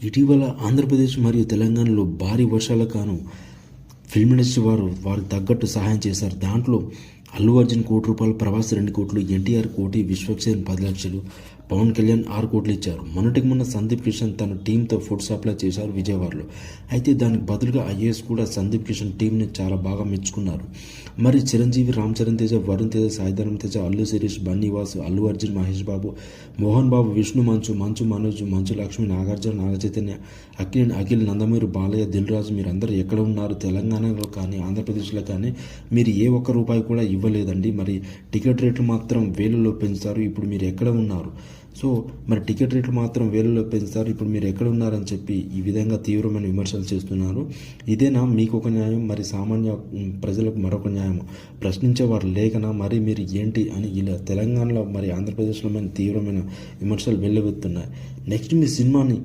ఇటీవల ఆంధ్రప్రదేశ్ మరియు తెలంగాణలో భారీ వర్షాల కాను ఫిల్మ్ ఇండస్ట్రీ వారికి తగ్గట్టు సహాయం చేశారు. దాంట్లో అల్లు అర్జున్ ₹1,00,00,000, ప్రభాస్ 2,00,00,000, ఎన్టీఆర్ 1,00,00,000, విశ్వక్సేన్ 10,00,00,000, పవన్ కళ్యాణ్ 6,00,00,000 ఇచ్చారు. మొన్నటికి మొన్న సందీప్ కిషన్ తన టీంతో ఫుడ్ సప్లై చేశారు విజయవాడలో. అయితే దానికి బదులుగా ఐఏఎస్ కూడా సందీప్ కిషన్ టీంని చాలా బాగా మెచ్చుకున్నారు. మరి చిరంజీవి, రామ్ చరణ్ తేజ, వరుణ్ తేజ, సాయిధరం తేజ, అల్లు శిరీష్, బన్నీ వాసు, అల్లు అర్జున్, మహేష్ బాబు, మోహన్ బాబు, విష్ణు మంచు, మనోజ్, మంచు లక్ష్మి, నాగార్జున, నాగ చైతన్య, అఖిల్, నందమూరి బాలయ్య, దిల్ రాజు, మీరందరూ ఎక్కడ ఉన్నారు? తెలంగాణలో కానీ ఆంధ్రప్రదేశ్లో కానీ మీరు ఏ ఒక్క రూపాయి కూడా ఇవ్వలేదండి. మరి టికెట్ రేట్లు మాత్రం వేలలో పెంచుతారు. ఇప్పుడు మీరు ఎక్కడ ఉన్నారు? సో మరి టికెట్ రేట్లు మాత్రం వేలలో పెంచుతారు, ఇప్పుడు మీరు ఎక్కడ ఉన్నారని చెప్పి ఈ విధంగా తీవ్రమైన విమర్శలు చేస్తున్నారు. ఇదేనా మీకు ఒక న్యాయం? మరి సామాన్య ప్రజలకు మరొక న్యాయం ప్రశ్నించేవారు లేకనా? మరి మీరు ఏంటి అని ఇలా తెలంగాణలో మరి ఆంధ్రప్రదేశ్లో తీవ్రమైన విమర్శలు వెల్లువెత్తున్నాయి. నెక్స్ట్ మీ సినిమాని